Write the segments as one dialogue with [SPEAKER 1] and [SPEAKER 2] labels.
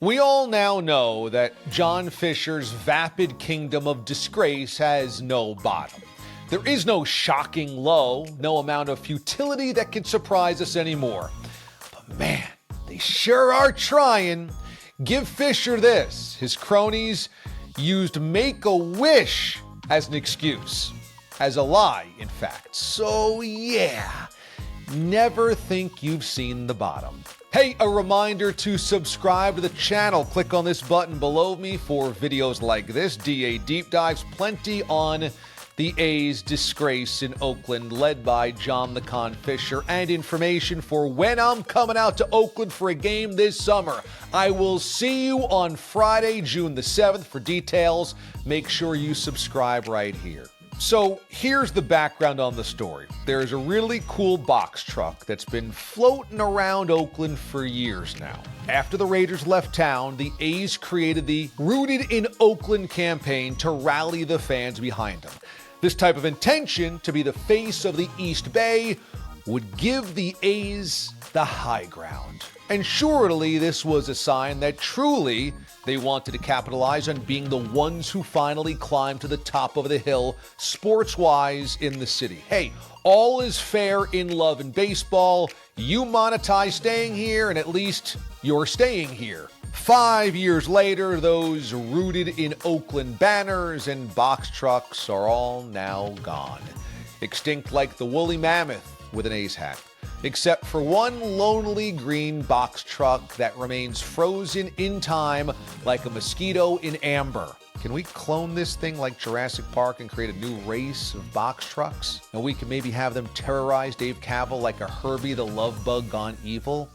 [SPEAKER 1] We all now know that John Fisher's vapid kingdom of disgrace has no bottom. There is no shocking low, no amount of futility that can surprise us anymore. But man, they sure are trying. Give Fisher this. His cronies used Make-A-Wish as an excuse. As a lie, in fact. So yeah, never think you've seen the bottom. Hey, a reminder to subscribe to the channel. Click on this button below me for videos like this. DA Deep Dives, plenty on the A's disgrace in Oakland, led by John the Con Fisher, and information for when I'm coming out to Oakland for a game this summer. I will see you on Friday, June the 7th. For details, make sure you subscribe right here. So here's the background on the story. There's a really cool box truck that's been floating around Oakland for years now. After the Raiders left town, the A's created the Rooted in Oakland campaign to rally the fans behind them. This type of intention to be the face of the East Bay would give the A's the high ground. And surely this was a sign that truly they wanted to capitalize on being the ones who finally climbed to the top of the hill, sports-wise, in the city. Hey, all is fair in love and baseball. You monetize staying here, and at least you're staying here. 5 years later, those Rooted in Oakland banners and box trucks are all now gone. Extinct like the woolly mammoth with an A's hat. Except for one lonely green box truck that remains frozen in time like a mosquito in amber. Can we clone this thing like Jurassic Park and create a new race of box trucks? And we can maybe have them terrorize Dave Cavill like a Herbie the Love Bug gone evil?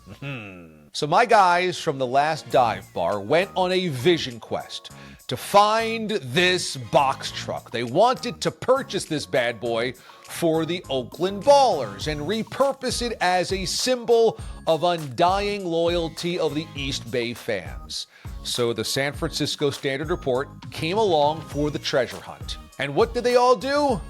[SPEAKER 1] So my guys from the last dive bar went on a vision quest to find this box truck. They wanted to purchase this bad boy for the Oakland Ballers and repurpose it as a symbol of undying loyalty of the East Bay fans. So the San Francisco Standard Report came along for the treasure hunt. And what did they all do?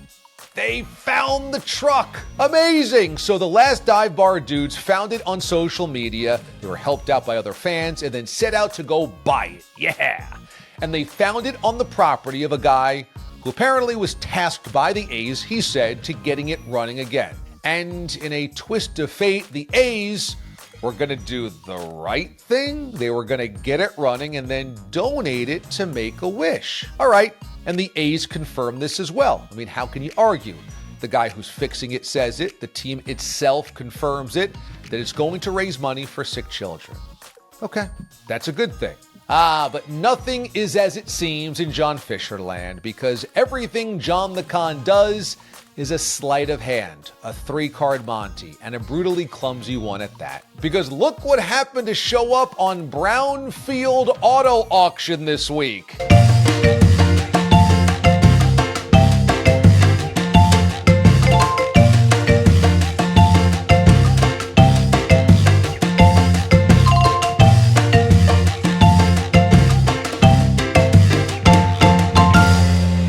[SPEAKER 1] They found the truck. Amazing! So the last dive bar dudes found it on social media. They were helped out by other fans and then set out to go buy it. Yeah! And they found it on the property of a guy who apparently was tasked by the A's, he said, to getting it running again. And in a twist of fate, the A's were going to do the right thing. They were going to get it running and then donate it to Make-A-Wish. All right, and the A's confirmed this as well. I mean, how can you argue? The guy who's fixing it says it. The team itself confirms it, that it's going to raise money for sick children. Okay, that's a good thing. But nothing is as it seems in John Fisher land, because everything John the Con does is a sleight of hand, a 3-card Monty, and a brutally clumsy one at that. Because look what happened to show up on Brownfield Auto Auction this week.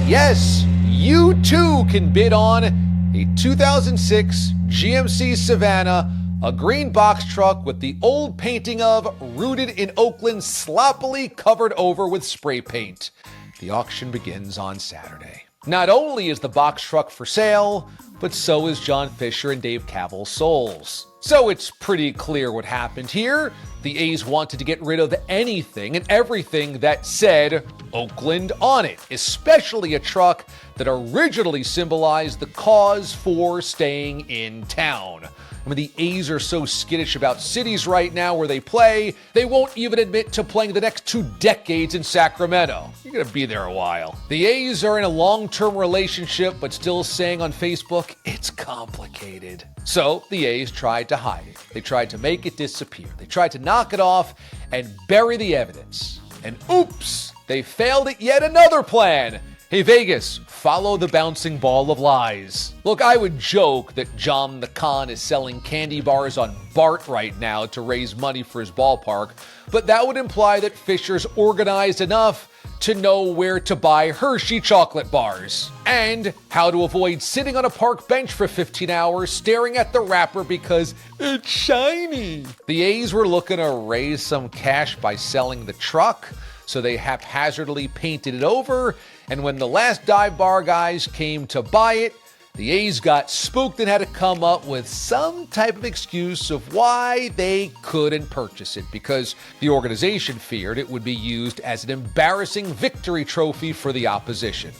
[SPEAKER 1] Yes, you too can bid on a 2006 GMC Savannah, a green box truck with the old painting of Rooted in Oakland sloppily covered over with spray paint. The auction begins on Saturday. Not only is the box truck for sale, but so is John Fisher and Dave Cavill's souls. So it's pretty clear what happened here. The A's wanted to get rid of anything and everything that said Oakland on it, especially a truck that originally symbolized the cause for staying in town. I mean, the A's are so skittish about cities right now where they play, they won't even admit to playing the next 2 decades in Sacramento. You're going to be there a while. The A's are in a long-term relationship, but still saying on Facebook, it's complicated. So the A's tried to hide it. They tried to make it disappear. They tried to knock it off and bury the evidence. And oops, they failed at yet another plan. Hey, Vegas, follow the bouncing ball of lies. Look, I would joke that John the Con is selling candy bars on BART right now to raise money for his ballpark, but that would imply that Fisher's organized enough to know where to buy Hershey chocolate bars, and how to avoid sitting on a park bench for 15 hours staring at the wrapper because it's shiny. The A's were looking to raise some cash by selling the truck, so they haphazardly painted it over, and when the last dive bar guys came to buy it, the A's got spooked and had to come up with some type of excuse of why they couldn't purchase it, because the organization feared it would be used as an embarrassing victory trophy for the opposition.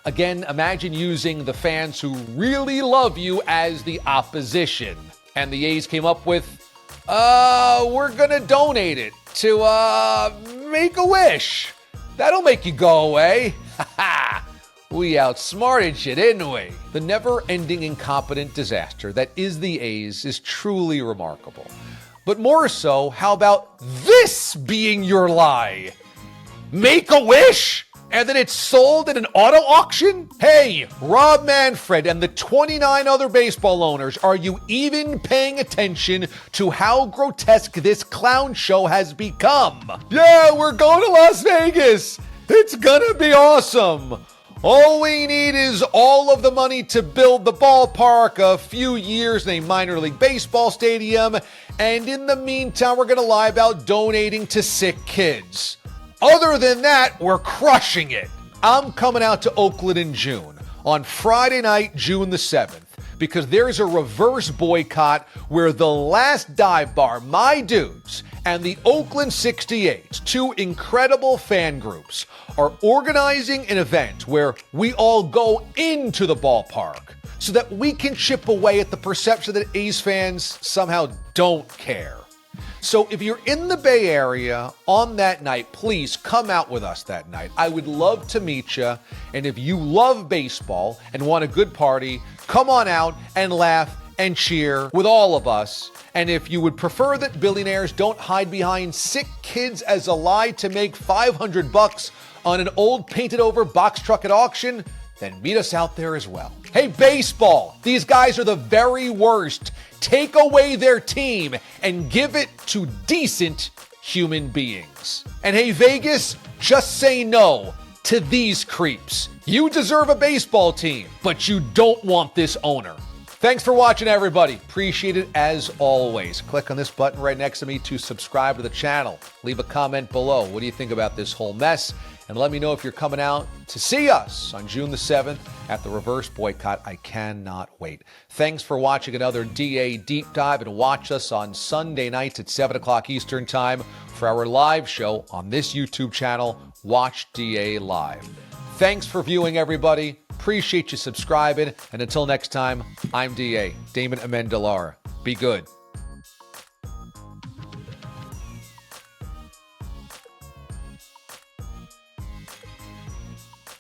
[SPEAKER 1] Again, imagine using the fans who really love you as the opposition. And the A's came up with, we're gonna donate it to, Make-A-Wish. That'll make you go away. Ha ha! We outsmarted you, didn't we? The never-ending incompetent disaster that is the A's is truly remarkable. But more so, how about this being your lie? Make-A-Wish? And then it's sold at an auto auction? Hey, Rob Manfred and the 29 other baseball owners, are you even paying attention to how grotesque this clown show has become? Yeah, we're going to Las Vegas. It's gonna be awesome. All we need is all of the money to build the ballpark, a few years in a minor league baseball stadium, and in the meantime, we're going to lie about donating to sick kids. Other than that, we're crushing it. I'm coming out to Oakland in June, on Friday night, June the 7th, because there's a reverse boycott where the last dive bar, my dudes, and the Oakland 68s, two incredible fan groups, are organizing an event where we all go into the ballpark so that we can chip away at the perception that A's fans somehow don't care. So if you're in the Bay Area on that night, please come out with us that night. I would love to meet you. And if you love baseball and want a good party, come on out and laugh and cheer with all of us. And if you would prefer that billionaires don't hide behind sick kids as a lie to make $500 on an old painted over box truck at auction, then meet us out there as well. Hey, baseball, these guys are the very worst. Take away their team and give it to decent human beings. And hey, Vegas, just say no to these creeps. You deserve a baseball team, but you don't want this owner. Thanks for watching, everybody. Appreciate it as always. Click on this button right next to me to subscribe to the channel. Leave a comment below. What do you think about this whole mess? And let me know if you're coming out to see us on June the 7th at the reverse boycott. I cannot wait. Thanks for watching another DA Deep Dive, and watch us on Sunday nights at 7 o'clock Eastern Time for our live show on this YouTube channel, Watch DA Live. Thanks for viewing, everybody. Appreciate you subscribing. And until next time, I'm DA, Damon Amendolara. Be good.